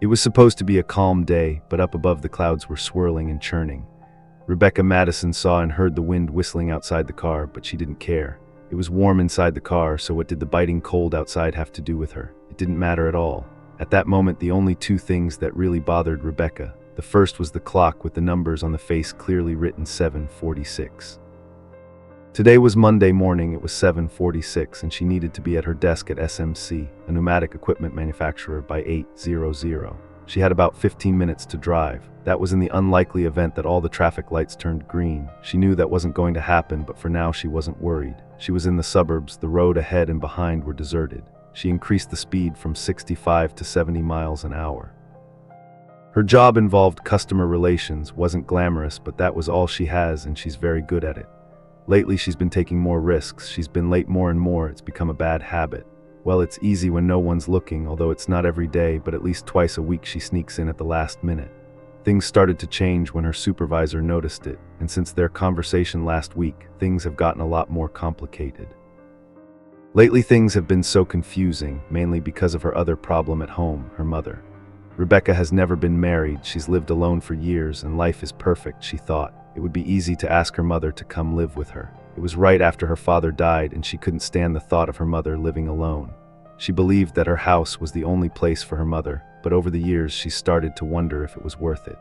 It was supposed to be a calm day, but up above the clouds were swirling and churning. Rebecca Madison saw and heard the wind whistling outside the car, but she didn't care. It was warm inside the car, so what did the biting cold outside have to do with her? It didn't matter at all. At that moment, the only two things that really bothered Rebecca. The first was the clock with the numbers on the face clearly written 7:46. Today was Monday morning, it was 7:46, and she needed to be at her desk at SMC, a pneumatic equipment manufacturer, by 8:00. She had about 15 minutes to drive. That was in the unlikely event that all the traffic lights turned green. She knew that wasn't going to happen, but for now she wasn't worried. She was in the suburbs, the road ahead and behind were deserted. She increased the speed from 65 to 70 miles an hour. Her job involved customer relations, wasn't glamorous, but that was all she has, and she's very good at it. Lately she's been taking more risks, she's been late more and more, it's become a bad habit. Well, it's easy when no one's looking, although it's not every day, but at least twice a week she sneaks in at the last minute. Things started to change when her supervisor noticed it, and since their conversation last week, things have gotten a lot more complicated. Lately things have been so confusing, mainly because of her other problem at home, her mother. Rebecca has never been married, she's lived alone for years, and life is perfect, she thought. It would be easy to ask her mother to come live with her. It was right after her father died, and she couldn't stand the thought of her mother living alone. She believed that her house was the only place for her mother, but over the years she started to wonder if it was worth it.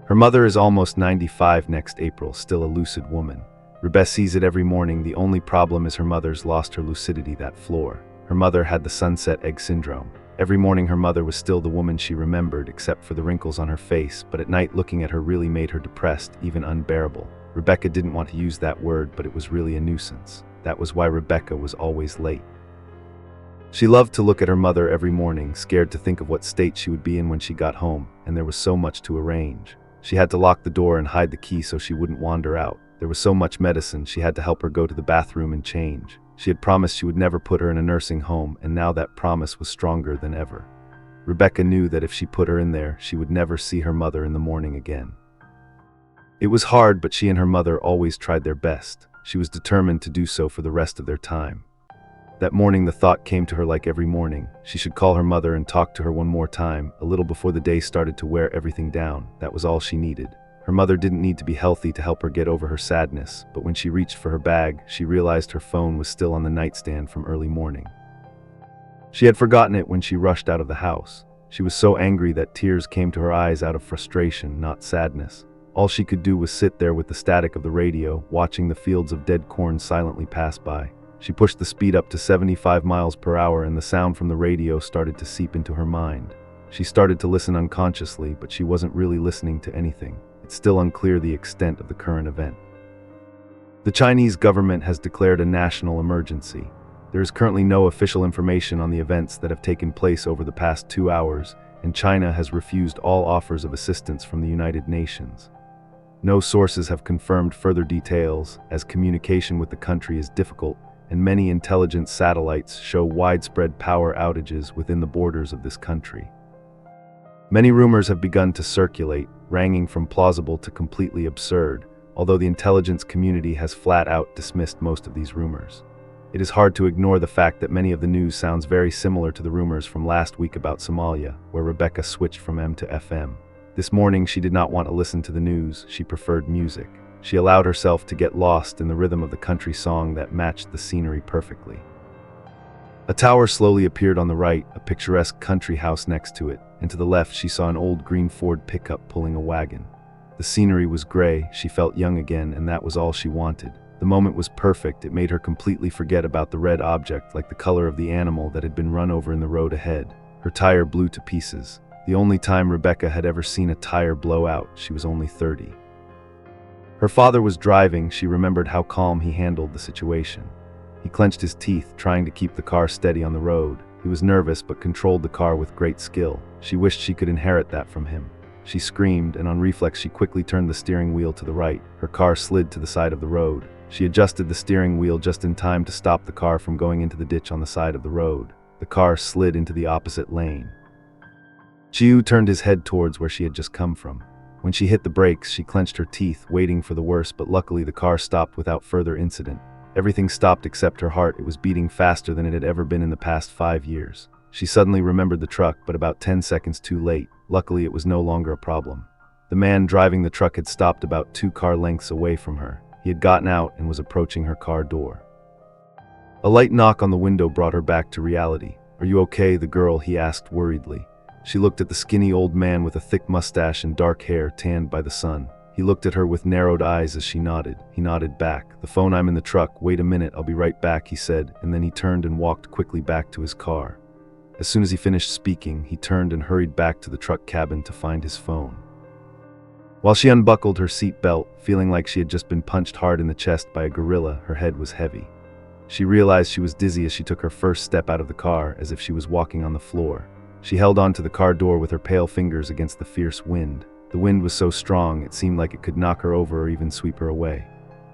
Her mother is almost 95 next April, still a lucid woman. Rebecca sees it every morning. The only problem is her mother's lost her lucidity that floor. Her mother had the sunset egg syndrome. Every morning her mother was still the woman she remembered, except for the wrinkles on her face, but at night looking at her really made her depressed, even unbearable. Rebecca didn't want to use that word, but it was really a nuisance. That was why Rebecca was always late. She loved to look at her mother every morning, scared to think of what state she would be in when she got home, and there was so much to arrange. She had to lock the door and hide the key so she wouldn't wander out. There was so much medicine, she had to help her go to the bathroom and change. She had promised she would never put her in a nursing home, and now that promise was stronger than ever. Rebecca knew that if she put her in there, she would never see her mother in the morning again. It was hard, but she and her mother always tried their best. She was determined to do so for the rest of their time. That morning the thought came to her like every morning. She should call her mother and talk to her one more time, a little before the day started to wear everything down. That was all she needed. Her mother didn't need to be healthy to help her get over her sadness, but when she reached for her bag, she realized her phone was still on the nightstand from early morning. She had forgotten it when she rushed out of the house. She was so angry that tears came to her eyes out of frustration, not sadness. All she could do was sit there with the static of the radio, watching the fields of dead corn silently pass by. She pushed the speed up to 75 miles per hour, and the sound from the radio started to seep into her mind. She started to listen unconsciously, but she wasn't really listening to anything. It's still unclear the extent of the current event. The Chinese government has declared a national emergency. There is currently no official information on the events that have taken place over the past 2 hours, and China has refused all offers of assistance from the United Nations. No sources have confirmed further details, as communication with the country is difficult, and many intelligence satellites show widespread power outages within the borders of this country. Many rumors have begun to circulate, ranging from plausible to completely absurd, although the intelligence community has flat out dismissed most of these rumors. It is hard to ignore the fact that many of the news sounds very similar to the rumors from last week about Somalia, where Rebecca switched from M to FM. This morning she did not want to listen to the news, she preferred music. She allowed herself to get lost in the rhythm of the country song that matched the scenery perfectly. A tower slowly appeared on the right, a picturesque country house next to it, and to the left she saw an old green Ford pickup pulling a wagon. The scenery was gray, she felt young again, and that was all she wanted. The moment was perfect, it made her completely forget about the red object, like the color of the animal that had been run over in the road ahead. Her tire blew to pieces. The only time Rebecca had ever seen a tire blow out, she was only 30. Her father was driving, she remembered how calm he handled the situation. He clenched his teeth, trying to keep the car steady on the road. He was nervous but controlled the car with great skill. She wished she could inherit that from him. She screamed, and on reflex she quickly turned the steering wheel to the right. Her car slid to the side of the road. She adjusted the steering wheel just in time to stop the car from going into the ditch on the side of the road. The car slid into the opposite lane. Myuu turned his head towards where she had just come from. When she hit the brakes, she clenched her teeth, waiting for the worst, but luckily the car stopped without further incident. Everything stopped except her heart. It was beating faster than it had ever been in the past 5 years. She suddenly remembered the truck, but about 10 seconds too late. Luckily, it was no longer a problem. The man driving the truck had stopped about 2 car lengths away from her. He had gotten out and was approaching her car door. A light knock on the window brought her back to reality. "Are you okay?" the girl, he asked worriedly. She looked at the skinny old man with a thick mustache and dark hair tanned by the sun. He looked at her with narrowed eyes as she nodded. He nodded back. "The phone, I'm in the truck. Wait a minute, I'll be right back," he said, and then he turned and walked quickly back to his car. As soon as he finished speaking, he turned and hurried back to the truck cabin to find his phone. While she unbuckled her seat belt, feeling like she had just been punched hard in the chest by a gorilla, her head was heavy. She realized she was dizzy as she took her first step out of the car, as if she was walking on the floor. She held onto the car door with her pale fingers against the fierce wind. The wind was so strong, it seemed like it could knock her over or even sweep her away.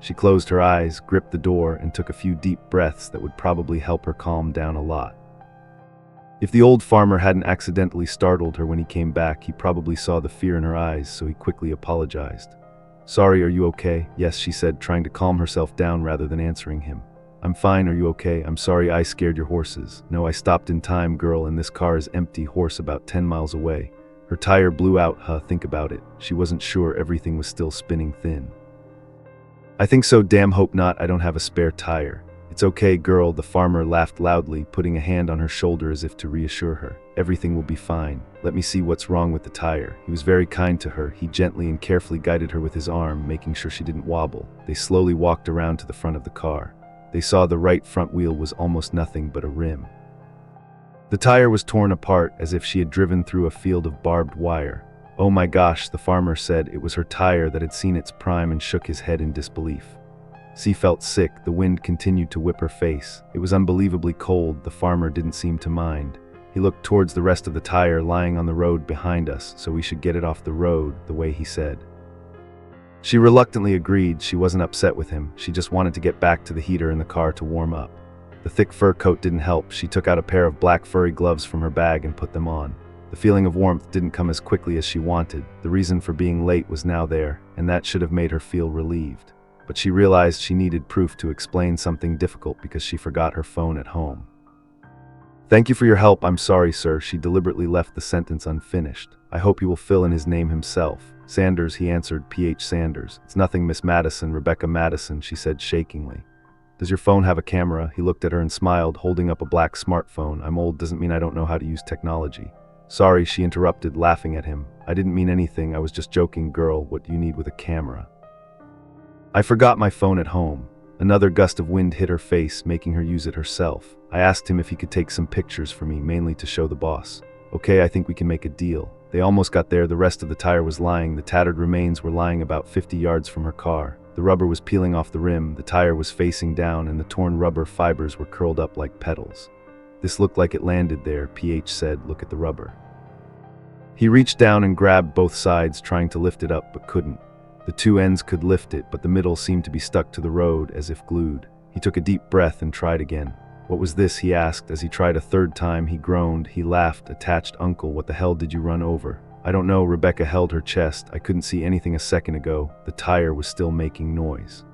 She closed her eyes, gripped the door, and took a few deep breaths that would probably help her calm down a lot. If the old farmer hadn't accidentally startled her when he came back, he probably saw the fear in her eyes, so he quickly apologized. "Sorry, are you okay?" "Yes," she said, trying to calm herself down rather than answering him. "I'm fine, are you okay?" "I'm sorry I scared your horses." "No, I stopped in time, girl, and this car is empty." "Horse about 10 miles away. Her tire blew out, huh? Think about it." She wasn't sure, everything was still spinning thin. "I think so, damn hope not, I don't have a spare tire." "It's okay, girl," the farmer laughed loudly, putting a hand on her shoulder as if to reassure her. "Everything will be fine. Let me see what's wrong with the tire." He was very kind to her. He gently and carefully guided her with his arm, making sure she didn't wobble. They slowly walked around to the front of the car. They saw the right front wheel was almost nothing but a rim. The tire was torn apart as if she had driven through a field of barbed wire. "Oh my gosh," the farmer said. It was her tire that had seen its prime, and shook his head in disbelief. She felt sick. The wind continued to whip her face. It was unbelievably cold. The farmer didn't seem to mind. He looked towards the rest of the tire lying on the road behind us, so we should get it off the road, the way he said. She reluctantly agreed. She wasn't upset with him. She just wanted to get back to the heater in the car to warm up. The thick fur coat didn't help. She took out a pair of black furry gloves from her bag and put them on. The feeling of warmth didn't come as quickly as she wanted. The reason for being late was now there, and that should have made her feel relieved. But she realized she needed proof to explain something difficult because she forgot her phone at home. "Thank you for your help. I'm sorry, sir." She deliberately left the sentence unfinished. "I hope he will fill in his name himself." "Sanders," he answered. "P.H. Sanders." "It's nothing, Miss Madison." "Rebecca Madison," she said shakingly. "Does your phone have a camera?" He looked at her and smiled, holding up a black smartphone. "I'm old doesn't mean I don't know how to use technology." "Sorry," she interrupted, laughing at him. "I didn't mean anything. I was just joking, girl. What do you need with a camera?" "I forgot my phone at home." Another gust of wind hit her face, making her use it herself. "I asked him if he could take some pictures for me, mainly to show the boss." "Okay, I think we can make a deal." They almost got there. The rest of the tire was lying. The tattered remains were lying about 50 yards from her car. The rubber was peeling off the rim, the tire was facing down, and the torn rubber fibers were curled up like petals. "This looked like it landed there," PH said. "Look at the rubber." He reached down and grabbed both sides, trying to lift it up, but couldn't. The two ends could lift it, but the middle seemed to be stuck to the road, as if glued. He took a deep breath and tried again. "What was this?" he asked. As he tried a third time, he groaned. He laughed. "Attached, uncle. What the hell did you run over?" "I don't know." Rebecca held her chest. "I couldn't see anything a second ago." The tire was still making noise.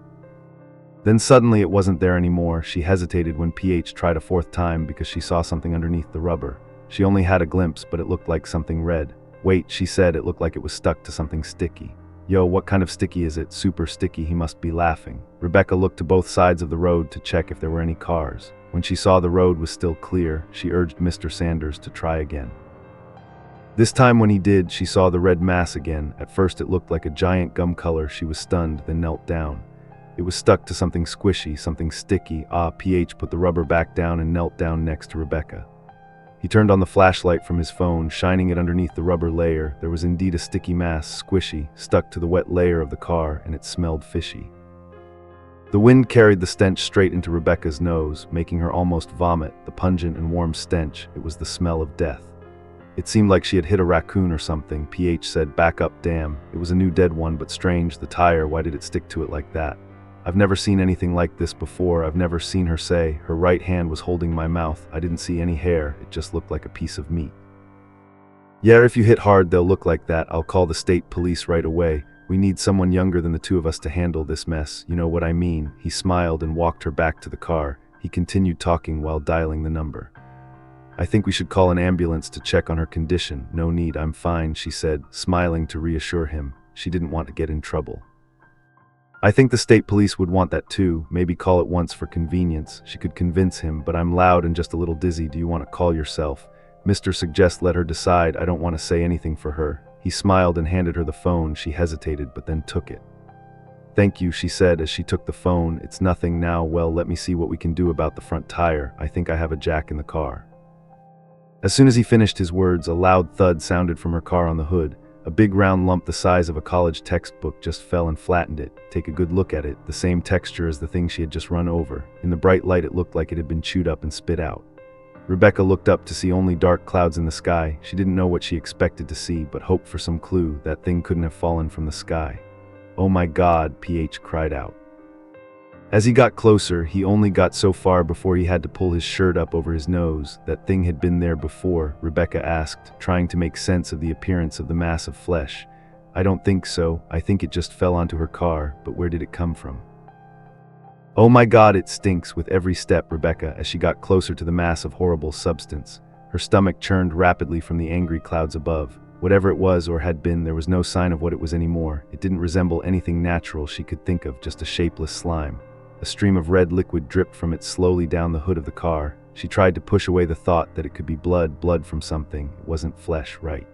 Then suddenly it wasn't there anymore. She hesitated when PH tried a fourth time because she saw something underneath the rubber. She only had a glimpse, but it looked like something red. "Wait," she said. "It looked like it was stuck to something sticky." "Yo, what kind of sticky is it?" "Super sticky." He must be laughing. Rebecca looked to both sides of the road to check if there were any cars. When she saw the road was still clear, she urged Mr. Sanders to try again. This time when he did, she saw the red mass again. At first it looked like a giant gum color. She was stunned, then knelt down. It was stuck to something squishy, something sticky. PH put the rubber back down and knelt down next to Rebecca. He turned on the flashlight from his phone, shining it underneath the rubber layer. There was indeed a sticky mass, squishy, stuck to the wet layer of the car, and it smelled fishy. The wind carried the stench straight into Rebecca's nose, making her almost vomit. The pungent and warm stench, it was the smell of death. It seemed like she had hit a raccoon or something. PH said, "Back up, damn." It was a new dead one, but strange. The tire, why did it stick to it like that? "I've never seen anything like this before." I've never seen her say. Her right hand was holding my mouth. I didn't see any hair. It just looked like a piece of meat. "Yeah, if you hit hard, they'll look like that. I'll call the state police right away. We need someone younger than the two of us to handle this mess. You know what I mean." He smiled and walked her back to the car. He continued talking while dialing the number. I think we should call an ambulance to check on her condition. No need, I'm fine, she said, smiling to reassure him. She didn't want to get in trouble. I think the state police would want that too, maybe call it once for convenience. She could convince him, but I'm loud and just a little dizzy. Do you want to call yourself? Mr. Suggest let her decide. I don't want to say anything for her. He smiled and handed her the phone. She hesitated, but then took it. Thank you, she said as she took the phone. It's nothing now. Well, let me see what we can do about the front tire. I think I have a jack in the car. As soon as he finished his words, a loud thud sounded from her car on the hood. A big round lump the size of a college textbook just fell and flattened it. Take a good look at it, the same texture as the thing she had just run over. In the bright light it looked like it had been chewed up and spit out. Rebecca looked up to see only dark clouds in the sky. She didn't know what she expected to see, but hoped for some clue. That thing couldn't have fallen from the sky. Oh my God, PH cried out. As he got closer, he only got so far before he had to pull his shirt up over his nose. That thing had been there before, Rebecca asked, trying to make sense of the appearance of the mass of flesh. I don't think so. I think it just fell onto her car, but where did it come from? Oh my God, it stinks. With every step, Rebecca, as she got closer to the mass of horrible substance, her stomach churned rapidly from the angry clouds above. Whatever it was or had been, there was no sign of what it was anymore. It didn't resemble anything natural she could think of, just a shapeless slime. A stream of red liquid dripped from it slowly down the hood of the car. She tried to push away the thought that it could be blood from something. It wasn't flesh, right?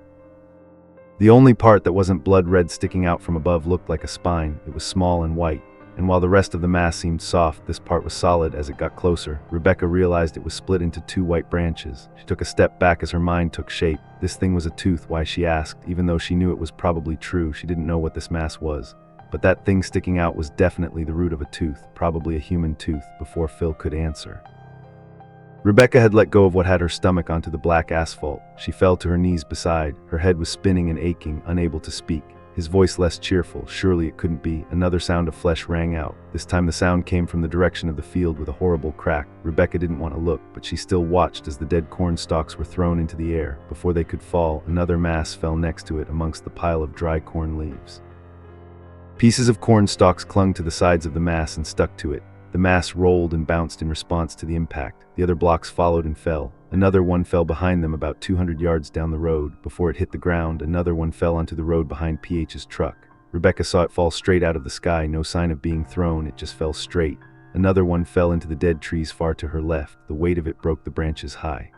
The only part that wasn't blood red sticking out from above looked like a spine. It was small and white, and while the rest of the mass seemed soft, this part was solid. As it got closer, Rebecca realized it was split into two white branches. She took a step back as her mind took shape. This thing was a tooth. Why, she asked, even though she knew it was probably true. She didn't know what this mass was. But that thing sticking out was definitely the root of a tooth, probably a human tooth, before Phil could answer. Rebecca had let go of what had her stomach onto the black asphalt. She fell to her knees beside. Her head was spinning and aching, unable to speak. His voice less cheerful. Surely it couldn't be. Another sound of flesh rang out. This time the sound came from the direction of the field with a horrible crack. Rebecca didn't want to look, but she still watched as the dead corn stalks were thrown into the air. Before they could fall, another mass fell next to it amongst the pile of dry corn leaves. Pieces of corn stalks clung to the sides of the mass and stuck to it. The mass rolled and bounced in response to the impact. The other blocks followed and fell. Another one fell behind them about 200 yards down the road. Before it hit the ground, another one fell onto the road behind PH's truck. Rebecca saw it fall straight out of the sky, no sign of being thrown, it just fell straight. Another one fell into the dead trees far to her left. The weight of it broke the branches high.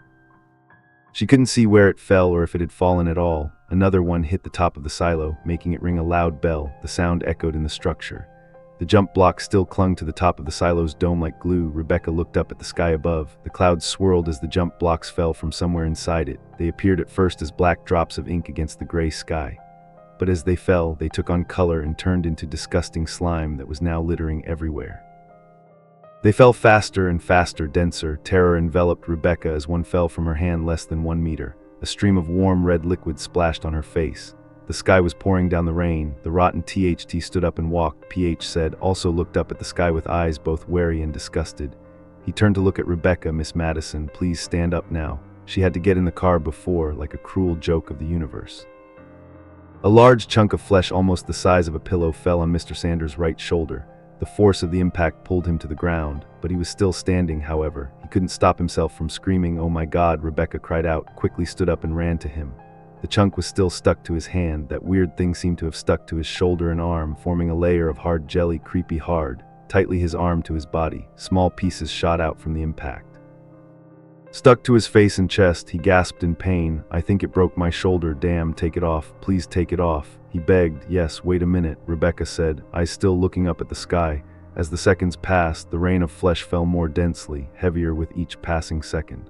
She couldn't see where it fell or if it had fallen at all. Another one hit the top of the silo, making it ring a loud bell. The sound echoed in the structure. The jump block still clung to the top of the silo's dome like glue. Rebecca looked up at the sky above. The clouds swirled as the jump blocks fell from somewhere inside it. They appeared at first as black drops of ink against the gray sky. But as they fell, they took on color and turned into disgusting slime that was now littering everywhere. They fell faster and faster, denser. Terror enveloped Rebecca as one fell from her hand less than 1 meter. A stream of warm red liquid splashed on her face. The sky was pouring down the rain. The rotten THT stood up and walked, PH said, also looked up at the sky with eyes both wary and disgusted. He turned to look at Rebecca. Miss Madison, please stand up now. She had to get in the car before, like a cruel joke of the universe. A large chunk of flesh almost the size of a pillow fell on Mr. Sanders' right shoulder. The force of the impact pulled him to the ground, but he was still standing, however. He couldn't stop himself from screaming. Oh my God, Rebecca cried out, quickly stood up and ran to him. The chunk was still stuck to his hand. That weird thing seemed to have stuck to his shoulder and arm, forming a layer of hard jelly, creepy hard, tightly his arm to his body. Small pieces shot out from the impact. Stuck to his face and chest, he gasped in pain. I think it broke my shoulder. Damn, take it off. Please take it off. He begged. Yes, wait a minute, Rebecca said, eyes still looking up at the sky. As the seconds passed, the rain of flesh fell more densely, heavier with each passing second.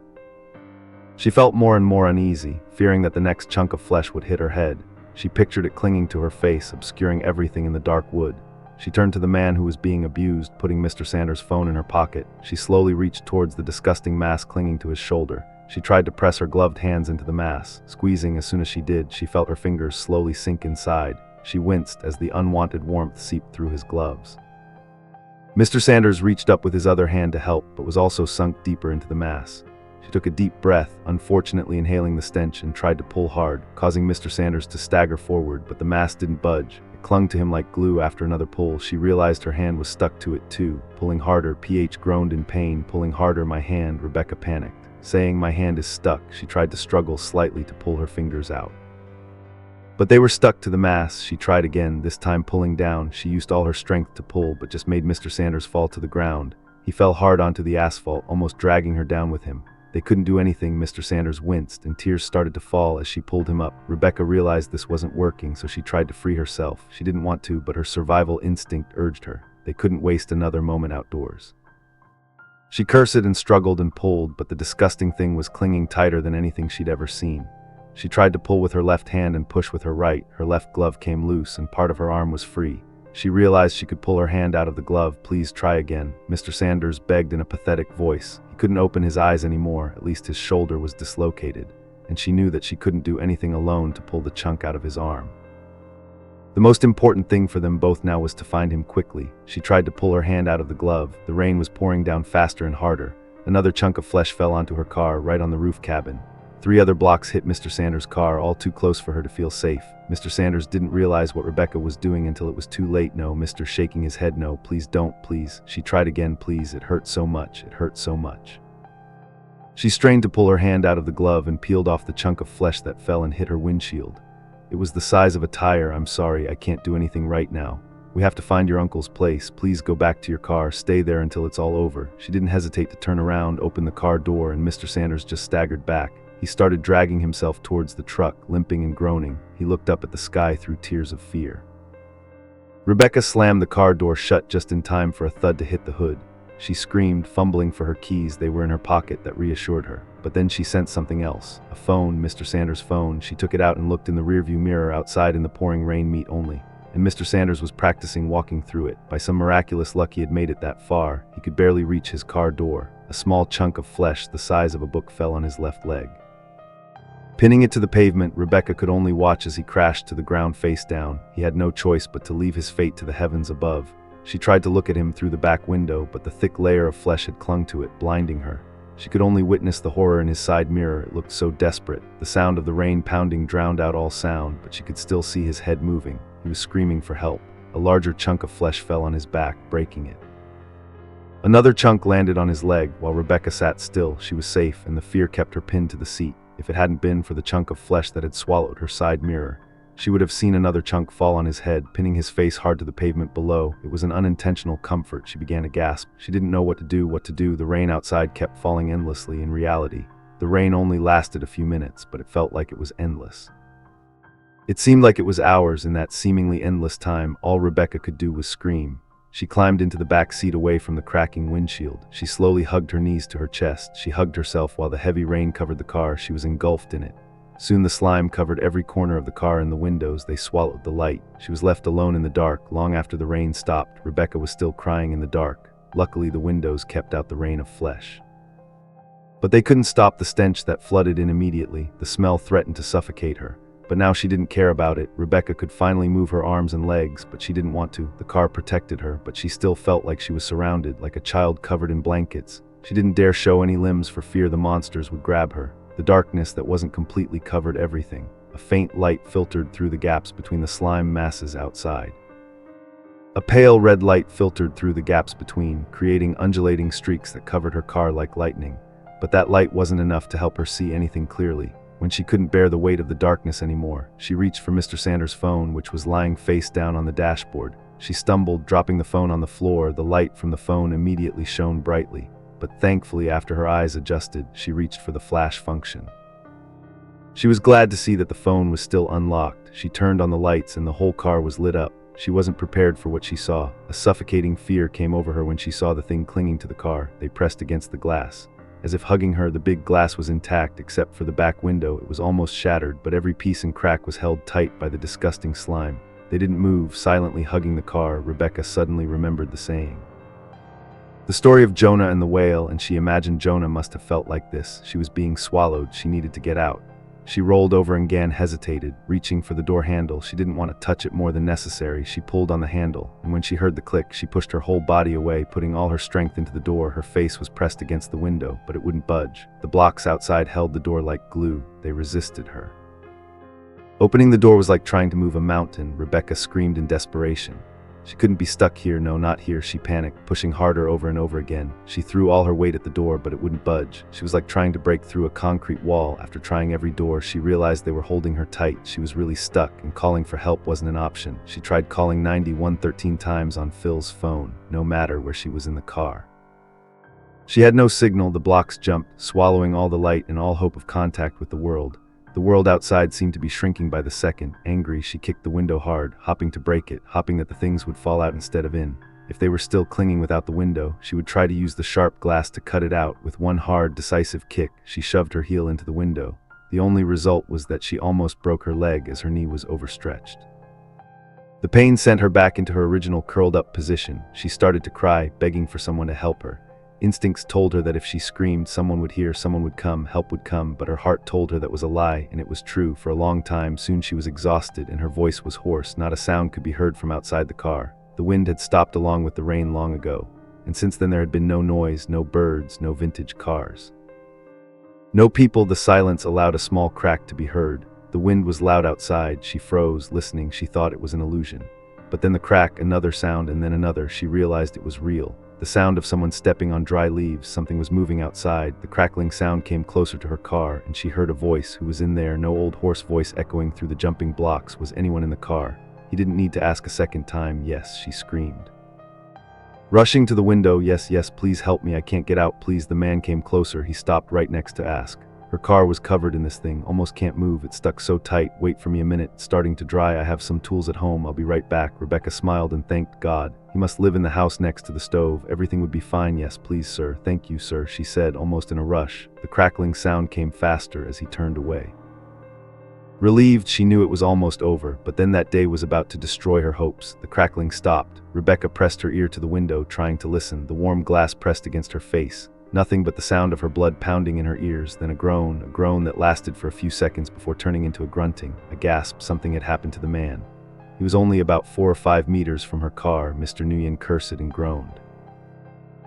She felt more and more uneasy, fearing that the next chunk of flesh would hit her head. She pictured it clinging to her face, obscuring everything in the dark wood. She turned to the man who was being abused, putting Mr. Sanders' phone in her pocket. She slowly reached towards the disgusting mass clinging to his shoulder. She tried to press her gloved hands into the mass. Squeezing as soon as she did, she felt her fingers slowly sink inside. She winced as the unwanted warmth seeped through his gloves. Mr. Sanders reached up with his other hand to help, but was also sunk deeper into the mass. She took a deep breath, unfortunately inhaling the stench, and tried to pull hard, causing Mr. Sanders to stagger forward, but the mass didn't budge. It clung to him like glue. After another pull, she realized her hand was stuck to it too. Pulling harder, PH groaned in pain. Pulling harder, my hand, Rebecca panicked. saying, "My hand is stuck." She tried to struggle slightly to pull her fingers out. But they were stuck to the mass. She tried again, this time pulling down. She used all her strength to pull, but just made Mr. Sanders fall to the ground. He fell hard onto the asphalt, almost dragging her down with him. They couldn't do anything. Mr. Sanders winced, and tears started to fall as she pulled him up. Rebecca realized this wasn't working, so she tried to free herself. She didn't want to, but her survival instinct urged her. They couldn't waste another moment outdoors. She cursed and struggled and pulled, but the disgusting thing was clinging tighter than anything she'd ever seen. She tried to pull with her left hand and push with her right. Her left glove came loose, and part of her arm was free. She realized she could pull her hand out of the glove. "Please try again," Mr. Sanders begged in a pathetic voice. He couldn't open his eyes anymore, at least his shoulder was dislocated, and she knew that she couldn't do anything alone to pull the chunk out of his arm. The most important thing for them both now was to find him quickly. She tried to pull her hand out of the glove. The rain was pouring down faster and harder. Another chunk of flesh fell onto her car, right on the roof cabin. 3 other blocks hit Mr. Sanders' car, all too close for her to feel safe. Mr. Sanders didn't realize what Rebecca was doing until it was too late. "No," Mr. shaking his head, "no, please don't, please." She tried again, "Please, it hurts so much, it hurts so much." She strained to pull her hand out of the glove and peeled off the chunk of flesh that fell and hit her windshield. It was the size of a tire. "I'm sorry, I can't do anything right now. We have to find your uncle's place. Please go back to your car, stay there until it's all over." She didn't hesitate to turn around, open the car door, and Mr. Sanders just staggered back. He started dragging himself towards the truck, limping and groaning. He looked up at the sky through tears of fear. Rebecca slammed the car door shut just in time for a thud to hit the hood. She screamed, fumbling for her keys. They were in her pocket. That reassured her. But then she sensed something else. A phone, Mr. Sanders' phone. She took it out and looked in the rearview mirror. Outside in the pouring rain, meat only. And Mr. Sanders was practicing walking through it. By some miraculous luck, he had made it that far. He could barely reach his car door. A small chunk of flesh the size of a book fell on his left leg. Pinning it to the pavement, Rebecca could only watch as he crashed to the ground face down. He had no choice but to leave his fate to the heavens above. She tried to look at him through the back window, but the thick layer of flesh had clung to it, blinding her. She could only witness the horror in his side mirror. It looked so desperate. The sound of the rain pounding drowned out all sound, but she could still see his head moving. He was screaming for help. A larger chunk of flesh fell on his back, breaking it. Another chunk landed on his leg. While Rebecca sat still, she was safe, and the fear kept her pinned to the seat. If it hadn't been for the chunk of flesh that had swallowed her side mirror, she would have seen another chunk fall on his head, pinning his face hard to the pavement below. It was an unintentional comfort. She began to gasp. She didn't know what to do. The rain outside kept falling endlessly. In reality, the rain only lasted a few minutes, but it felt like it was endless. It seemed like it was hours. In that seemingly endless time, all Rebecca could do was scream. She climbed into the back seat away from the cracking windshield. She slowly hugged her knees to her chest. She hugged herself while the heavy rain covered the car. She was engulfed in it. Soon the slime covered every corner of the car and the windows. They swallowed the light. She was left alone in the dark. Long after the rain stopped, Rebecca was still crying in the dark. Luckily, the windows kept out the rain of flesh. But they couldn't stop the stench that flooded in immediately. The smell threatened to suffocate her. But now she didn't care about it. Rebecca could finally move her arms and legs, but she didn't want to. The car protected her, but she still felt like she was surrounded, like a child covered in blankets. She didn't dare show any limbs for fear the monsters would grab her. The darkness that wasn't completely covered everything. A faint light filtered through the gaps between the slime masses outside. A pale red light filtered through the gaps between, creating undulating streaks that covered her car like lightning. But that light wasn't enough to help her see anything clearly. When she couldn't bear the weight of the darkness anymore, she reached for Mr. Sanders' phone, which was lying face down on the dashboard. She stumbled, dropping the phone on the floor. The light from the phone immediately shone brightly. But thankfully, after her eyes adjusted, she reached for the flash function. She was glad to see that the phone was still unlocked. She turned on the lights and the whole car was lit up. She wasn't prepared for what she saw. A suffocating fear came over her when she saw the thing clinging to the car. They pressed against the glass. As if hugging her, the big glass was intact except for the back window. It was almost shattered, but every piece and crack was held tight by the disgusting slime. They didn't move, silently hugging the car. Rebecca suddenly remembered the saying. The story of Jonah and the whale, and she imagined Jonah must have felt like this. She was being swallowed. She needed to get out. She rolled over and again hesitated, reaching for the door handle. She didn't want to touch it more than necessary. She pulled on the handle, and when she heard the click, she pushed her whole body away, putting all her strength into the door. Her face was pressed against the window, but it wouldn't budge. The blocks outside held the door like glue. They resisted her. Opening the door was like trying to move a mountain. Rebecca screamed in desperation. She couldn't be stuck here, no, not here, she panicked, pushing harder over and over again. She threw all her weight at the door, but it wouldn't budge. She was like trying to break through a concrete wall. After trying every door, she realized they were holding her tight. She was really stuck, and calling for help wasn't an option. She tried calling 911 times on Phil's phone, no matter where she was in the car. She had no signal. The blocks jumped, swallowing all the light and all hope of contact with the world. The world outside seemed to be shrinking by the second. Angry, she kicked the window hard, hopping to break it, hoping that the things would fall out instead of in. If they were still clinging without the window, she would try to use the sharp glass to cut it out. With one hard, decisive kick, she shoved her heel into the window. The only result was that she almost broke her leg as her knee was overstretched. The pain sent her back into her original curled-up position. She started to cry, begging for someone to help her. Instincts told her that if she screamed, someone would hear, someone would come, help would come, but her heart told her that was a lie, and it was true. For a long time, soon she was exhausted, and her voice was hoarse. Not a sound could be heard from outside the car. The wind had stopped along with the rain long ago, and since then there had been no noise, no birds, no vintage cars. No people. The silence allowed a small crack to be heard. The wind was loud outside. She froze, listening. She thought it was an illusion. But then the crack, another sound, and then another. She realized it was real. The sound of someone stepping on dry leaves. Something was moving outside. The crackling sound came closer to her car, and she heard a voice. Who was in there? No old hoarse voice echoing through the jumping blocks. Was anyone in the car? He didn't need to ask a second time. Yes, she screamed. Rushing to the window. Yes, yes, please help me. I can't get out, please. The man came closer. He stopped right next to ask. Her car was covered in this thing. Almost can't move. It's stuck so tight. Wait for me a minute. It's starting to dry. I have some tools at home. I'll be right back. Rebecca smiled and thanked God. He must live in the house next to the stove. Everything would be fine. Yes, please, sir. Thank you, sir, she said, almost in a rush. The crackling sound came faster as he turned away. Relieved, she knew it was almost over, but then that day was about to destroy her hopes. The crackling stopped. Rebecca pressed her ear to the window, trying to listen. The warm glass pressed against her face. Nothing but the sound of her blood pounding in her ears, then a groan that lasted for a few seconds before turning into a grunting, a gasp. Something had happened to the man. He was only about 4 or 5 meters from her car. Mr. Nguyen cursed and groaned.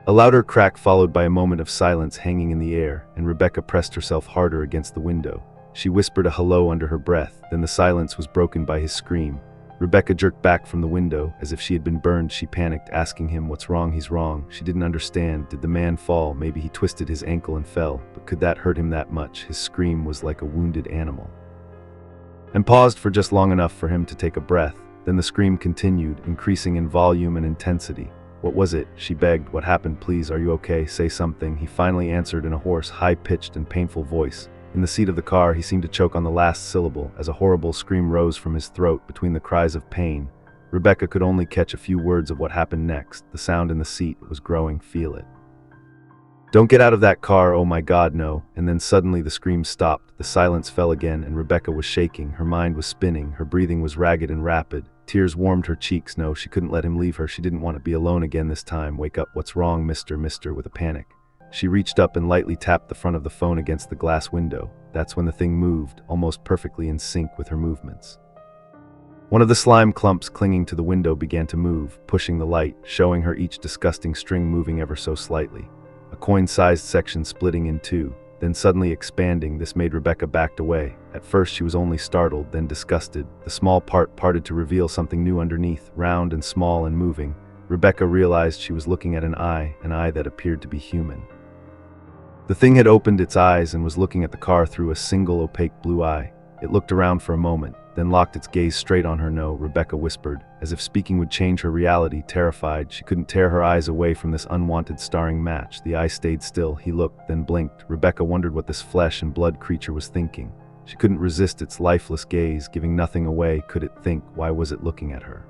A louder crack followed by a moment of silence hanging in the air, and Rebecca pressed herself harder against the window. She whispered a hello under her breath, then the silence was broken by his scream. Rebecca jerked back from the window, as if she had been burned. She panicked, asking him, "What's wrong?" "He's wrong." She didn't understand. Did the man fall? Maybe he twisted his ankle and fell, but could that hurt him that much? His scream was like a wounded animal. And paused for just long enough for him to take a breath. Then the scream continued, increasing in volume and intensity. "What was it?" she begged. "What happened? Please, are you okay? Say something." He finally answered in a hoarse, high-pitched and painful voice. In the seat of the car, he seemed to choke on the last syllable, as a horrible scream rose from his throat between the cries of pain. Rebecca could only catch a few words of what happened next. The sound in the seat was growing. "Feel it. Don't get out of that car, oh my God, no." And then suddenly the scream stopped. The silence fell again, and Rebecca was shaking. Her mind was spinning. Her breathing was ragged and rapid. Tears warmed her cheeks. No, she couldn't let him leave her. She didn't want to be alone again this time. "Wake up. What's wrong, mister?" With a panic. She reached up and lightly tapped the front of the phone against the glass window. That's when the thing moved, almost perfectly in sync with her movements. One of the slime clumps clinging to the window began to move, pushing the light, showing her each disgusting string moving ever so slightly. A coin-sized section splitting in two, then suddenly expanding. This made Rebecca backed away. At first she was only startled, then disgusted. The small part parted to reveal something new underneath, round and small and moving. Rebecca realized she was looking at an eye that appeared to be human. The thing had opened its eyes and was looking at the car through a single opaque blue eye. It looked around for a moment, then locked its gaze straight on her. "No," Rebecca whispered, as if speaking would change her reality. Terrified, she couldn't tear her eyes away from this unwanted starring match. The eye stayed still. He looked, then blinked. Rebecca wondered what this flesh and blood creature was thinking. She couldn't resist its lifeless gaze, giving nothing away. Could it think? Why was it looking at her?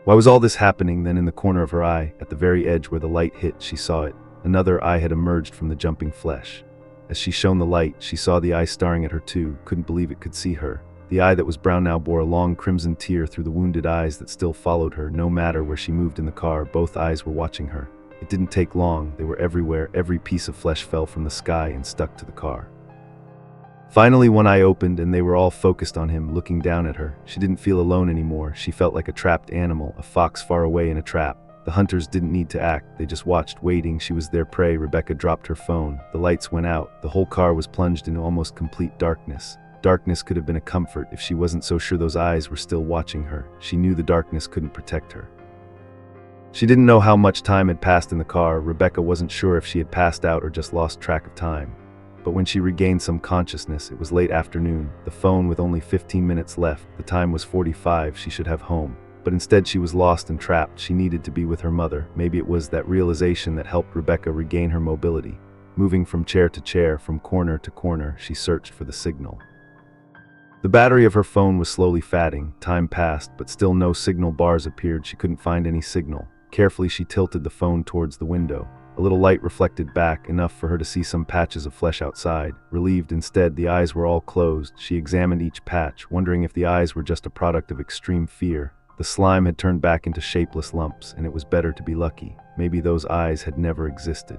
Why was all this happening? Then in the corner of her eye, at the very edge where the light hit, she saw it. Another eye had emerged from the jumping flesh. As she shone the light, she saw the eye staring at her too. Couldn't believe it could see her. The eye that was brown now bore a long crimson tear through the wounded eyes that still followed her. No matter where she moved in the car, both eyes were watching her. It didn't take long. They were everywhere. Every piece of flesh fell from the sky and stuck to the car. Finally, one eye opened, and they were all focused on him, looking down at her. She didn't feel alone anymore. She felt like a trapped animal, a fox far away in a trap. The hunters didn't need to act. They just watched, waiting. She was their prey. Rebecca dropped her phone. The lights went out. The whole car was plunged into almost complete darkness. Darkness could have been a comfort if she wasn't so sure those eyes were still watching her. She knew the darkness couldn't protect her. She didn't know how much time had passed in the car. Rebecca wasn't sure if she had passed out or just lost track of time. But when she regained some consciousness, it was late afternoon, the phone with only 15 minutes left. The time was 45, she should have home. But instead she was lost and trapped. She needed to be with her mother. Maybe it was that realization that helped Rebecca regain her mobility. Moving from chair to chair, from corner to corner, she searched for the signal. The battery of her phone was slowly fatting. Time passed, but still no signal bars appeared. She couldn't find any signal. Carefully she tilted the phone towards the window. A little light reflected back, enough for her to see some patches of flesh outside. Relieved instead, the eyes were all closed. She examined each patch, wondering if the eyes were just a product of extreme fear. The slime had turned back into shapeless lumps, and it was better to be lucky. Maybe those eyes had never existed.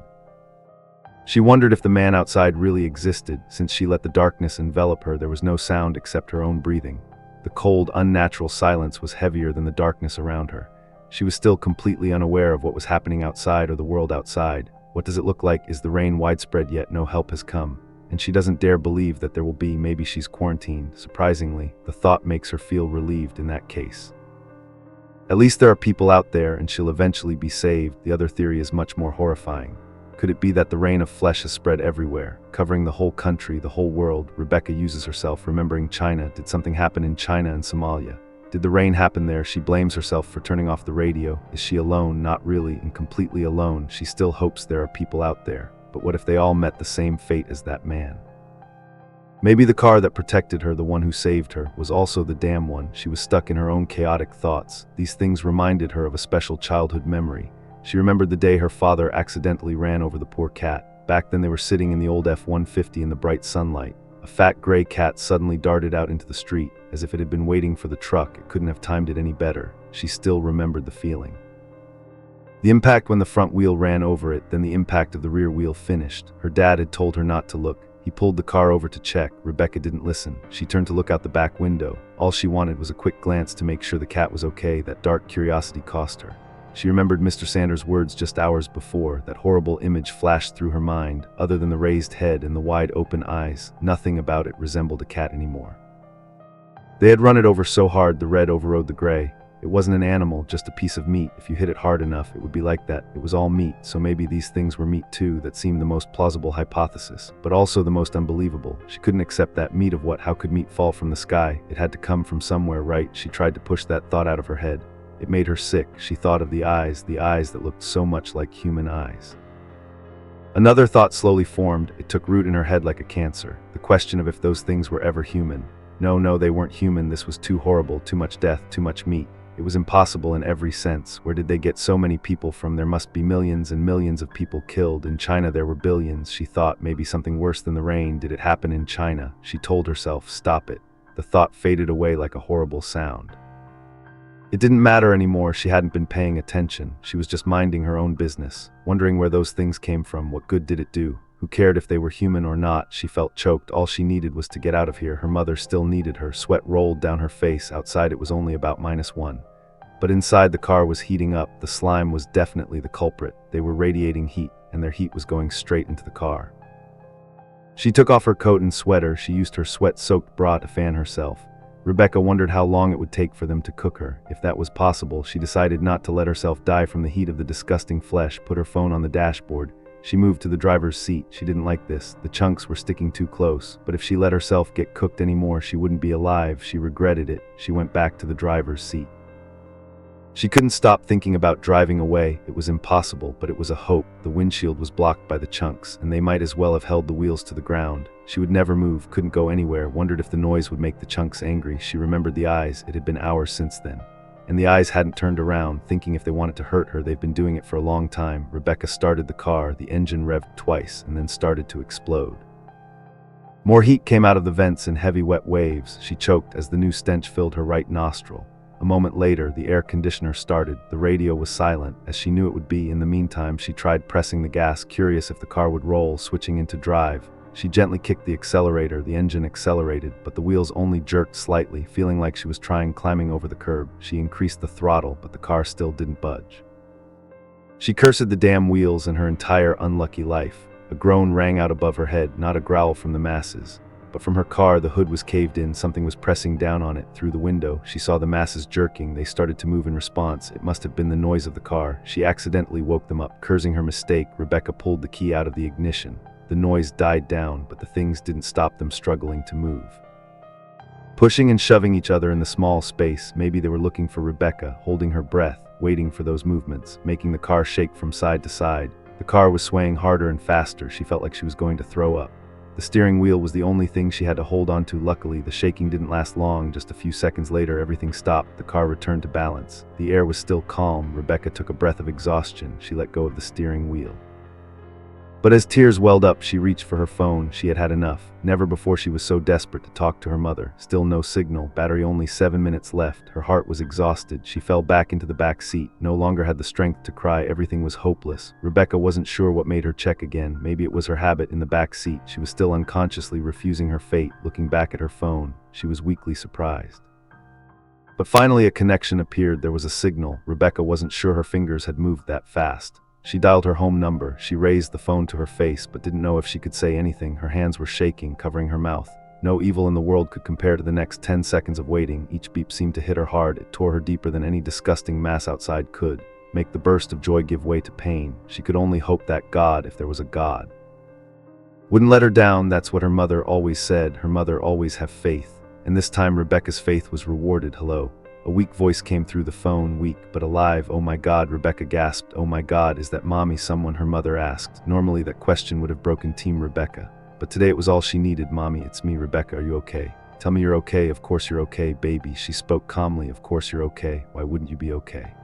She wondered if the man outside really existed. Since she let the darkness envelop her, there was no sound except her own breathing. The cold, unnatural silence was heavier than the darkness around her. She was still completely unaware of what was happening outside or the world outside. What does it look like? Is the rain widespread yet no help has come? And she doesn't dare believe that there will be. Maybe she's quarantined. Surprisingly, the thought makes her feel relieved in that case. At least there are people out there and she'll eventually be saved. The other theory is much more horrifying. Could it be that the rain of flesh has spread everywhere, covering the whole country, the whole world? Rebecca uses herself, remembering China. Did something happen in China and Somalia? Did the rain happen there? She blames herself for turning off the radio. Is she alone? Not really, and completely alone. She still hopes there are people out there. But what if they all met the same fate as that man? Maybe the car that protected her, the one who saved her, was also the damn one. She was stuck in her own chaotic thoughts. These things reminded her of a special childhood memory. She remembered the day her father accidentally ran over the poor cat. Back then they were sitting in the old F-150 in the bright sunlight. A fat gray cat suddenly darted out into the street. As if it had been waiting for the truck, it couldn't have timed it any better. She still remembered the feeling. The impact when the front wheel ran over it, then the impact of the rear wheel finished. Her dad had told her not to look. He pulled the car over to check. Rebecca didn't listen. She turned to look out the back window. All she wanted was a quick glance to make sure the cat was okay. That dark curiosity cost her. She remembered Mr. Sanders' words just hours before. That horrible image flashed through her mind. Other than the raised head and the wide open eyes, nothing about it resembled a cat anymore. They had run it over so hard the red overrode the gray. It wasn't an animal, just a piece of meat. If you hit it hard enough, it would be like that. It was all meat, so maybe these things were meat too. That seemed the most plausible hypothesis, but also the most unbelievable. She couldn't accept that meat of what? How could meat fall from the sky? It had to come from somewhere, right? She tried to push that thought out of her head. It made her sick. She thought of the eyes that looked so much like human eyes. Another thought slowly formed. It took root in her head like a cancer. The question of if those things were ever human. No, they weren't human. This was too horrible, too much death, too much meat. It was impossible in every sense. Where did they get so many people from? There must be millions and millions of people killed. In China there were billions. She thought maybe something worse than the rain. Did it happen in China? She told herself, stop it. The thought faded away like a horrible sound. It didn't matter anymore. She hadn't been paying attention. She was just minding her own business, wondering where those things came from. What good did it do? Who cared if they were human or not? She felt choked. All she needed was to get out of here. Her mother still needed her. Sweat rolled down her face. Outside it was only about -1. But inside the car was heating up. The slime was definitely the culprit. They were radiating heat, and their heat was going straight into the car. She took off her coat and sweater. She used her sweat-soaked bra to fan herself. Rebecca wondered how long it would take for them to cook her. If that was possible, she decided not to let herself die from the heat of the disgusting flesh. Put her phone on the dashboard. She moved to the driver's seat. She didn't like this. The chunks were sticking too close. But if she let herself get cooked anymore, she wouldn't be alive. She regretted it. She went back to the driver's seat. She couldn't stop thinking about driving away. It was impossible, but it was a hope. The windshield was blocked by the chunks, and they might as well have held the wheels to the ground. She would never move, couldn't go anywhere, wondered if the noise would make the chunks angry. She remembered the eyes. It had been hours since then. And the eyes hadn't turned around, thinking if they wanted to hurt her. They've been doing it for a long time. Rebecca started the car. The engine revved twice, and then started to explode. More heat came out of the vents in heavy wet waves. She choked as the new stench filled her right nostril. A moment later, the air conditioner started. The radio was silent, as she knew it would be. In the meantime, she tried pressing the gas, curious if the car would roll, switching into drive. She gently kicked the accelerator. The engine accelerated, but the wheels only jerked slightly, feeling like she was climbing over the curb. She increased the throttle, but the car still didn't budge. She cursed the damn wheels and her entire unlucky life. A groan rang out above her head, not a growl from the masses. but from her car the hood was caved in, something was pressing down on it. Through the window, she saw the masses jerking. They started to move in response. It must have been the noise of the car. She accidentally woke them up. Cursing her mistake, Rebecca pulled the key out of the ignition. The noise died down, but the things didn't stop them struggling to move. Pushing and shoving each other in the small space, maybe they were looking for Rebecca, holding her breath, waiting for those movements, making the car shake from side to side. The car was swaying harder and faster. She felt like she was going to throw up. The steering wheel was the only thing she had to hold on to. Luckily, the shaking didn't last long. Just a few seconds later, everything stopped. The car returned to balance. The air was still calm. Rebecca took a breath of exhaustion. She let go of the steering wheel. But as tears welled up, she reached for her phone. She had had enough. Never before she was so desperate to talk to her mother. Still no signal. Battery only 7 minutes left. Her heart was exhausted. She fell back into the back seat. No longer had the strength to cry. Everything was hopeless. Rebecca wasn't sure what made her check again. Maybe it was her habit in the back seat. She was still unconsciously refusing her fate. Looking back at her phone, she was weakly surprised. But finally a connection appeared. There was a signal. Rebecca wasn't sure her fingers had moved that fast. She dialed her home number. She raised the phone to her face, but didn't know if she could say anything. Her hands were shaking, covering her mouth. No evil in the world could compare to the next 10 seconds of waiting. Each beep seemed to hit her hard. It tore her deeper than any disgusting mass outside could. Make the burst of joy give way to pain. She could only hope that God, if there was a God, wouldn't let her down. That's what her mother always said. Her mother always have faith. And this time Rebecca's faith was rewarded. Hello. A weak voice came through the phone, weak but alive. Oh my God, Rebecca gasped. Oh my God, is that Mommy? Someone, her mother asked. Normally that question would have broken Team Rebecca. But today it was all she needed. Mommy, it's me, Rebecca, are you okay? Tell me you're okay. Of course you're okay, baby. She spoke calmly. Of course you're okay. Why wouldn't you be okay?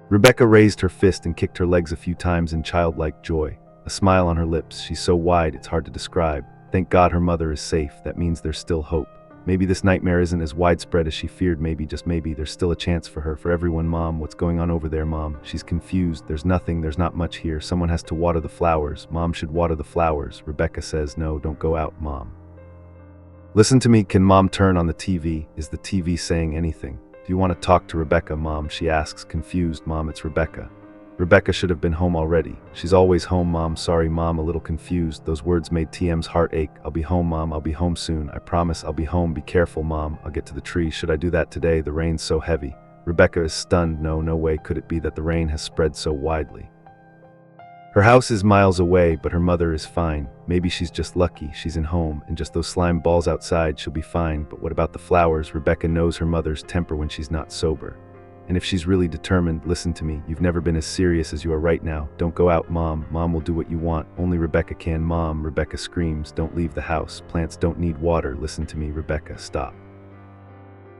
Rebecca raised her fist and kicked her legs a few times in childlike joy. A smile on her lips. She's so wide it's hard to describe. Thank God her mother is safe. That means there's still hope. Maybe this nightmare isn't as widespread as she feared. Maybe, just maybe, there's still a chance for her, for everyone. Mom, what's going on over there, Mom? She's confused. There's nothing, there's not much here. Someone has to water the flowers. Mom should water the flowers. Rebecca says, no, don't go out, Mom. Listen to me. Can Mom turn on the TV? Is the TV saying anything? Do you want to talk to Rebecca, Mom? She asks, confused. Mom, it's Rebecca. Rebecca should have been home already. She's always home, Mom. Sorry, Mom, a little confused. Those words made TM's heart ache. I'll be home, Mom. I'll be home soon. I promise I'll be home. Be careful, Mom. I'll get to the tree. Should I do that today? The rain's so heavy. Rebecca is stunned. No way could it be that the rain has spread so widely. Her house is miles away, but her mother is fine. Maybe she's just lucky. She's in home, and just those slime balls outside, she'll be fine. But what about the flowers? Rebecca knows her mother's temper when she's not sober. And if she's really determined, listen to me, you've never been as serious as you are right now. Don't go out, Mom. Mom will do what you want. Only Rebecca can. Mom, Rebecca screams. Don't leave the house. Plants don't need water. Listen to me, Rebecca, stop.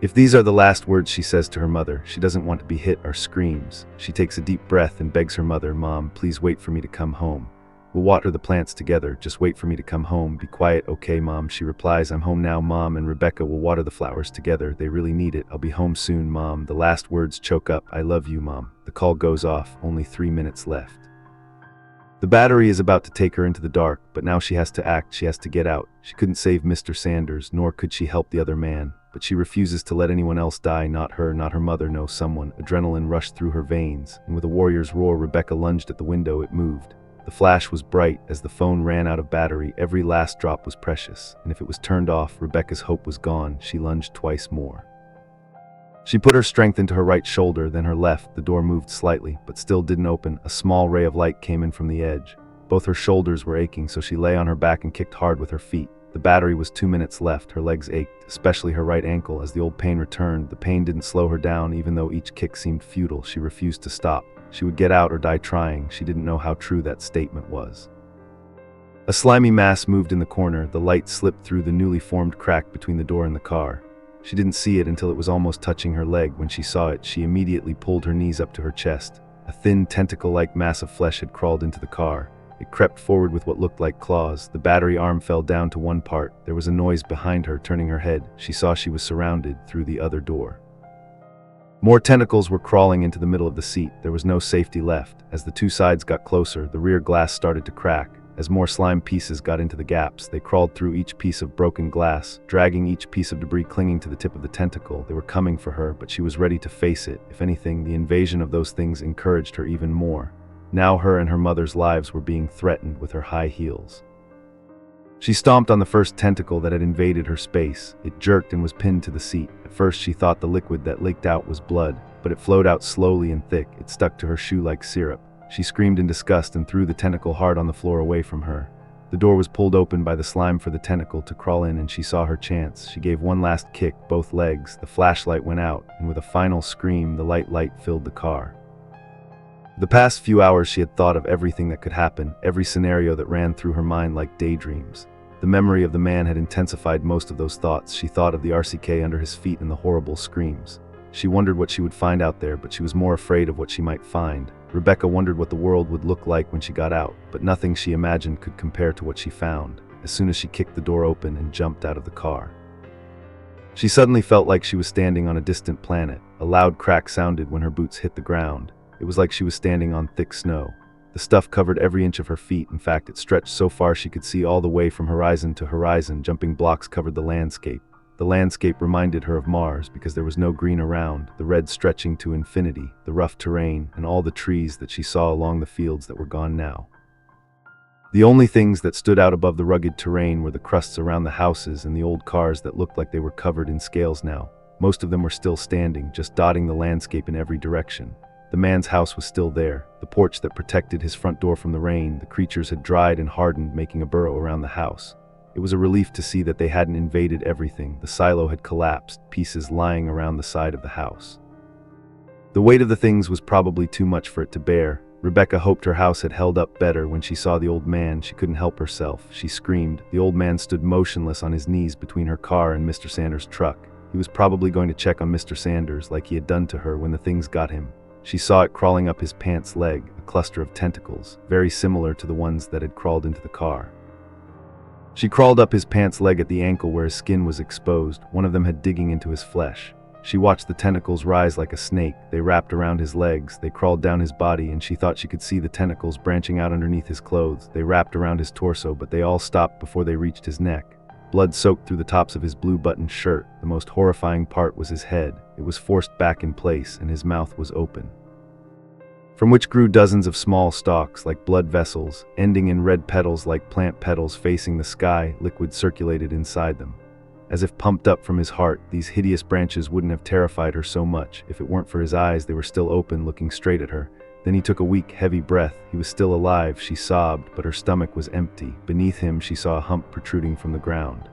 If these are the last words she says to her mother, she doesn't want to be hit or screams. She takes a deep breath and begs her mother, Mom, please wait for me to come home. We'll water the plants together. Just wait for me to come home. Be quiet, okay, Mom? She replies, I'm home now, Mom, and Rebecca will water the flowers together. They really need it. I'll be home soon, Mom. The last words choke up. I love you, Mom. The call goes off. Only 3 minutes left. The battery is about to take her into the dark, but now she has to act. She has to get out. She couldn't save Mr. Sanders, nor could she help the other man. But she refuses to let anyone else die, not her, not her mother, no someone. Adrenaline rushed through her veins, and with a warrior's roar, Rebecca lunged at the window. It moved. The flash was bright. As the phone ran out of battery, every last drop was precious, and if it was turned off, Rebecca's hope was gone. She lunged twice more. She put her strength into her right shoulder, then her left. The door moved slightly, but still didn't open. A small ray of light came in from the edge. Both her shoulders were aching, so she lay on her back and kicked hard with her feet. The battery was 2 minutes left. Her legs ached, especially her right ankle. As the old pain returned, the pain didn't slow her down. Even though each kick seemed futile, she refused to stop. She would get out or die trying. She didn't know how true that statement was. A slimy mass moved in the corner. The light slipped through the newly formed crack between the door and the car. She didn't see it until it was almost touching her leg. When she saw it, she immediately pulled her knees up to her chest. A thin, tentacle-like mass of flesh had crawled into the car. It crept forward with what looked like claws. The battery arm fell down to one part. There was a noise behind her. Turning her head, she saw she was surrounded through the other door. More tentacles were crawling into the middle of the seat. There was no safety left. As the two sides got closer, the rear glass started to crack. As more slime pieces got into the gaps, they crawled through each piece of broken glass, dragging each piece of debris clinging to the tip of the tentacle. They were coming for her, but she was ready to face it. If anything, the invasion of those things encouraged her even more. Now her and her mother's lives were being threatened with her high heels. She stomped on the first tentacle that had invaded her space. It jerked and was pinned to the seat. At first she thought the liquid that leaked out was blood, but it flowed out slowly and thick. It stuck to her shoe like syrup. She screamed in disgust and threw the tentacle hard on the floor away from her. The door was pulled open by the slime for the tentacle to crawl in, and she saw her chance. She gave one last kick, both legs. The flashlight went out, and with a final scream, the light filled the car. The past few hours she had thought of everything that could happen, every scenario that ran through her mind like daydreams. The memory of the man had intensified most of those thoughts. She thought of the RCK under his feet and the horrible screams. She wondered what she would find out there, but she was more afraid of what she might find. Rebecca wondered what the world would look like when she got out, but nothing she imagined could compare to what she found, as soon as she kicked the door open and jumped out of the car. She suddenly felt like she was standing on a distant planet. A loud crack sounded when her boots hit the ground. It was like she was standing on thick snow. The stuff covered every inch of her feet. In fact, it stretched so far she could see all the way from horizon to horizon. Jumping blocks covered the landscape. The landscape reminded her of Mars because there was no green around, the red stretching to infinity, the rough terrain, and all the trees that she saw along the fields that were gone now. The only things that stood out above the rugged terrain were the crusts around the houses and the old cars that looked like they were covered in scales now. Most of them were still standing, just dotting the landscape in every direction. The man's house was still there, the porch that protected his front door from the rain. The creatures had dried and hardened, making a burrow around the house. It was a relief to see that they hadn't invaded everything. The silo had collapsed, pieces lying around the side of the house. The weight of the things was probably too much for it to bear. Rebecca hoped her house had held up better. When she saw the old man, she couldn't help herself. She screamed. The old man stood motionless on his knees between her car and Mr. Sanders' truck. He was probably going to check on Mr. Sanders like he had done to her when the things got him. She saw it crawling up his pants leg, a cluster of tentacles, very similar to the ones that had crawled into the car. She crawled up his pants leg at the ankle where his skin was exposed. One of them had digging into his flesh. She watched the tentacles rise like a snake. They wrapped around his legs. They crawled down his body, and she thought she could see the tentacles branching out underneath his clothes. They wrapped around his torso, but they all stopped before they reached his neck. Blood soaked through the tops of his blue-buttoned shirt. The most horrifying part was his head. It was forced back in place, and his mouth was open, from which grew dozens of small stalks like blood vessels, ending in red petals like plant petals facing the sky. Liquid circulated inside them. As if pumped up from his heart, these hideous branches wouldn't have terrified her so much. If it weren't for his eyes, they were still open, looking straight at her. Then he took a weak, heavy breath. He was still alive. She sobbed, but her stomach was empty. Beneath him, she saw a hump protruding from the ground,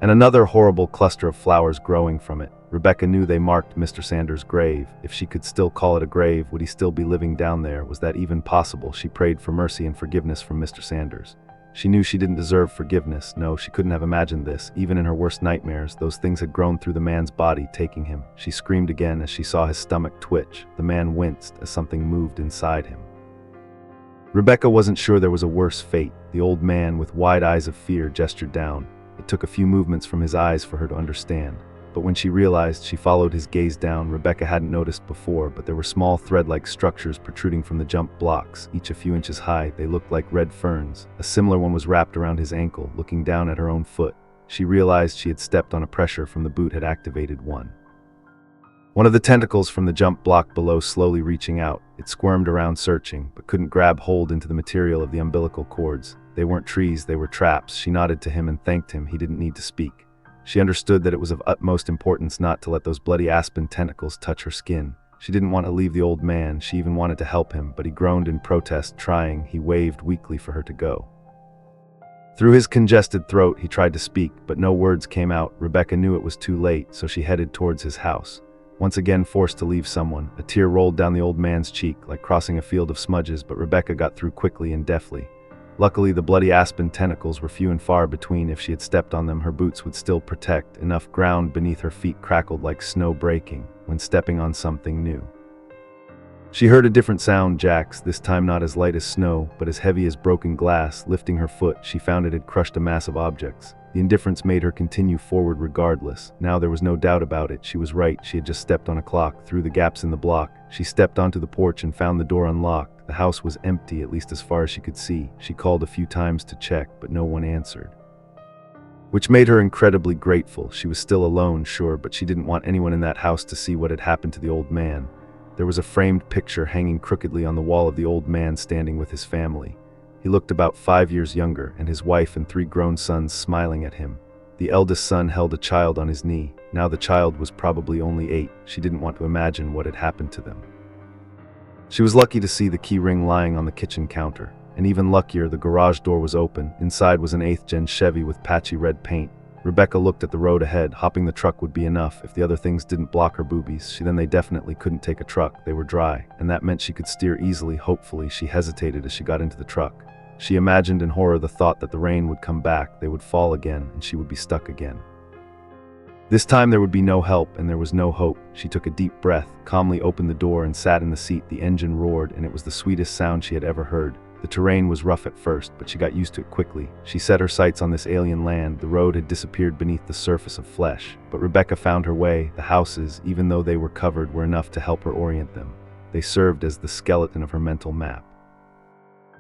and another horrible cluster of flowers growing from it. Rebecca knew they marked Mr. Sanders' grave. If she could still call it a grave, would he still be living down there? Was that even possible? She prayed for mercy and forgiveness from Mr. Sanders. She knew she didn't deserve forgiveness. No, she couldn't have imagined this. Even in her worst nightmares, those things had grown through the man's body, taking him. She screamed again as she saw his stomach twitch. The man winced as something moved inside him. Rebecca wasn't sure there was a worse fate. The old man, with wide eyes of fear, gestured down. It took a few movements from his eyes for her to understand. But when she realized, she followed his gaze down. Rebecca hadn't noticed before, but there were small thread-like structures protruding from the jump blocks, each a few inches high. They looked like red ferns. A similar one was wrapped around his ankle, looking down at her own foot. She realized she had stepped on a pressure from the boot had activated one. One of the tentacles from the jump block below slowly reaching out. It squirmed around searching, but couldn't grab hold into the material of the umbilical cords. They weren't trees, they were traps. She nodded to him and thanked him. He didn't need to speak. She understood that it was of utmost importance not to let those bloody aspen tentacles touch her skin. She didn't want to leave the old man. She even wanted to help him, but he groaned in protest, trying. He waved weakly for her to go. Through his congested throat, he tried to speak, but no words came out. Rebecca knew it was too late, so she headed towards his house. Once again forced to leave someone, a tear rolled down the old man's cheek, like crossing a field of smudges, but Rebecca got through quickly and deftly. Luckily, the bloody aspen tentacles were few and far between. If she had stepped on them, her boots would still protect. Enough ground beneath her feet crackled like snow breaking when stepping on something new. She heard a different sound, Jack's, this time not as light as snow, but as heavy as broken glass. Lifting her foot, she found it had crushed a mass of objects. The indifference made her continue forward regardless. Now there was no doubt about it. She was right. She had just stepped on a clock. Through the gaps in the block, she stepped onto the porch and found the door unlocked. The house was empty, at least as far as she could see. She called a few times to check, but no one answered, which made her incredibly grateful. She was still alone, sure, but she didn't want anyone in that house to see what had happened to the old man. There was a framed picture hanging crookedly on the wall of the old man standing with his family. He looked about 5 years younger, and his wife and 3 grown sons smiling at him. The eldest son held a child on his knee. Now the child was probably only 8. She didn't want to imagine what had happened to them. She was lucky to see the key ring lying on the kitchen counter. And even luckier, the garage door was open. Inside was an 8th-gen Chevy with patchy red paint. Rebecca looked at the road ahead. Hopping the truck would be enough. If the other things didn't block her boobies, they definitely couldn't take a truck. They were dry, and that meant she could steer easily. Hopefully, she hesitated as she got into the truck. She imagined in horror the thought that the rain would come back, they would fall again, and she would be stuck again. This time there would be no help, and there was no hope. She took a deep breath, calmly opened the door, and sat in the seat. The engine roared, and it was the sweetest sound she had ever heard. The terrain was rough at first, but she got used to it quickly. She set her sights on this alien land. The road had disappeared beneath the surface of flesh. But Rebecca found her way. The houses, even though they were covered, were enough to help her orient them. They served as the skeleton of her mental map.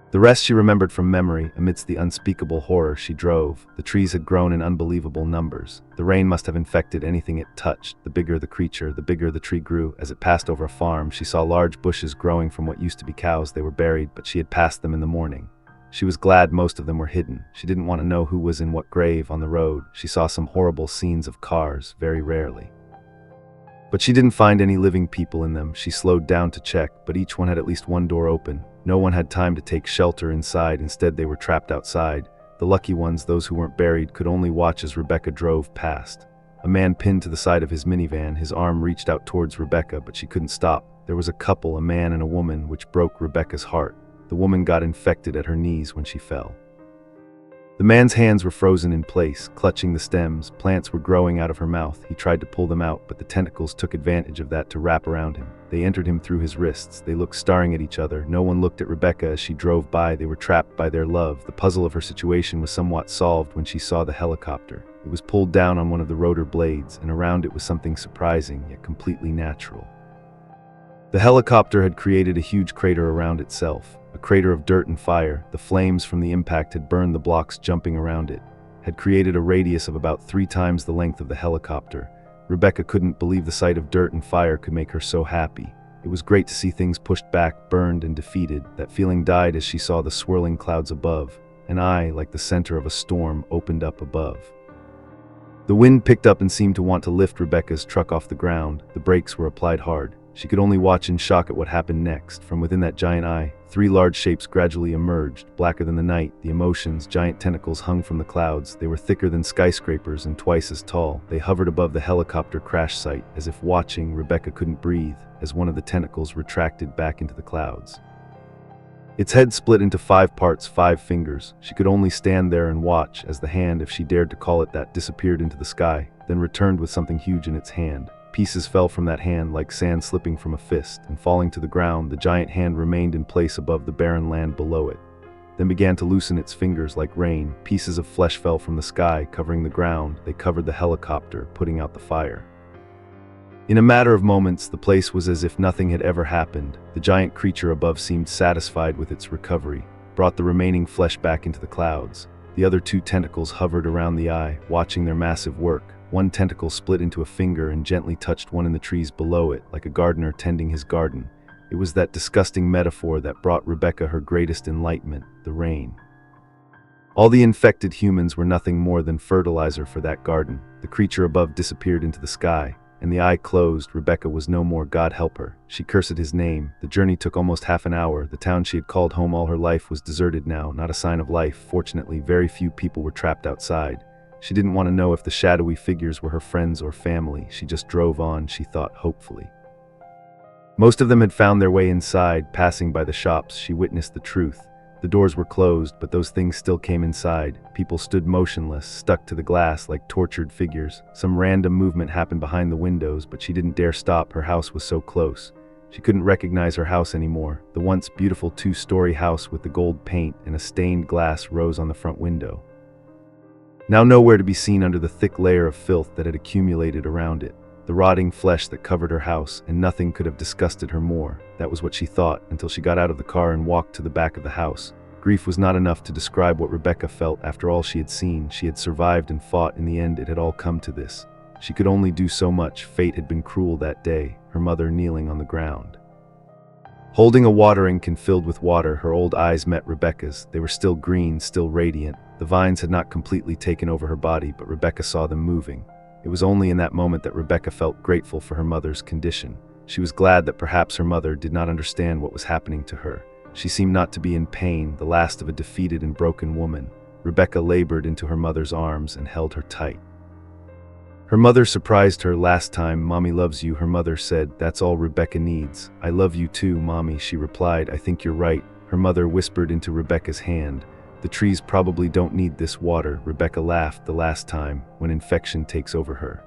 The rest she remembered from memory. Amidst the unspeakable horror, she drove. The trees had grown in unbelievable numbers. The rain must have infected anything it touched. The bigger the creature, the bigger the tree grew. As it passed over a farm, she saw large bushes growing from what used to be cows. They were buried, but she had passed them in the morning. She was glad most of them were hidden. She didn't want to know who was in what grave on the road. She saw some horrible scenes of cars, very rarely. But she didn't find any living people in them. She slowed down to check, but each one had at least one door open. No one had time to take shelter inside. Instead, they were trapped outside. The lucky ones, those who weren't buried, could only watch as Rebecca drove past. A man pinned to the side of his minivan. His arm reached out towards Rebecca, but she couldn't stop. There was a couple, a man and a woman, which broke Rebecca's heart. The woman got infected at her knees when she fell. The man's hands were frozen in place, clutching the stems. Plants were growing out of her mouth. He tried to pull them out, but the tentacles took advantage of that to wrap around him. They entered him through his wrists. They looked staring at each other. No one looked at Rebecca as she drove by. They were trapped by their love. The puzzle of her situation was somewhat solved when she saw the helicopter. It was pulled down on one of the rotor blades, and around it was something surprising, yet completely natural. The helicopter had created a huge crater around itself, a crater of dirt and fire. The flames from the impact had burned the blocks jumping around it, had created a radius of about 3 times the length of the helicopter. Rebecca couldn't believe the sight of dirt and fire could make her so happy. It was great to see things pushed back, burned, and defeated. That feeling died as she saw the swirling clouds above. An eye, like the center of a storm, opened up above. The wind picked up and seemed to want to lift Rebecca's truck off the ground. The brakes were applied hard. She could only watch in shock at what happened next. From within that giant eye, 3 large shapes gradually emerged, blacker than the night. The emotions, giant tentacles hung from the clouds. They were thicker than skyscrapers and twice as tall. They hovered above the helicopter crash site, as if watching. Rebecca couldn't breathe, as one of the tentacles retracted back into the clouds. Its head split into 5 parts, 5 fingers. She could only stand there and watch as the hand, if she dared to call it that, disappeared into the sky, then returned with something huge in its hand. Pieces fell from that hand like sand slipping from a fist, and falling to the ground, the giant hand remained in place above the barren land below it, then began to loosen its fingers like rain. Pieces of flesh fell from the sky, covering the ground. They covered the helicopter, putting out the fire. In a matter of moments, the place was as if nothing had ever happened. The giant creature above seemed satisfied with its recovery, brought the remaining flesh back into the clouds. The other 2 tentacles hovered around the eye, watching their massive work. One tentacle split into a finger and gently touched one in the trees below it, like a gardener tending his garden. It was that disgusting metaphor that brought Rebecca her greatest enlightenment, the rain. All the infected humans were nothing more than fertilizer for that garden. The creature above disappeared into the sky, and the eye closed. Rebecca was no more. God help her. She cursed his name. The journey took almost half an hour. The town she had called home all her life was deserted now, not a sign of life. Fortunately, very few people were trapped outside. She didn't want to know if the shadowy figures were her friends or family. She just drove on, she thought hopefully. Most of them had found their way inside. Passing by the shops, she witnessed the truth. The doors were closed, but those things still came inside. People stood motionless, stuck to the glass like tortured figures. Some random movement happened behind the windows, but she didn't dare stop. Her house was so close. She couldn't recognize her house anymore. The once beautiful 2-story house with the gold paint and a stained glass rose on the front window, now nowhere to be seen under the thick layer of filth that had accumulated around it. The rotting flesh that covered her house, and nothing could have disgusted her more. That was what she thought, until she got out of the car and walked to the back of the house. Grief was not enough to describe what Rebecca felt after all she had seen. She had survived and fought. In the end, it had all come to this. She could only do so much. Fate had been cruel that day, her mother kneeling on the ground, Holding a watering can filled with water, her old eyes met Rebecca's. They were still green, still radiant. The vines had not completely taken over her body, but Rebecca saw them moving. It was only in that moment that Rebecca felt grateful for her mother's condition. She was glad that perhaps her mother did not understand what was happening to her. She seemed not to be in pain, the last of a defeated and broken woman. Rebecca labored into her mother's arms and held her tight. Her mother surprised her. Last time, "Mommy loves you," her mother said. "That's all Rebecca needs." "I love you too, Mommy," she replied. "I think you're right." Her mother whispered into Rebecca's hand. "The trees probably don't need this water," Rebecca laughed. "The last time, when infection takes over her."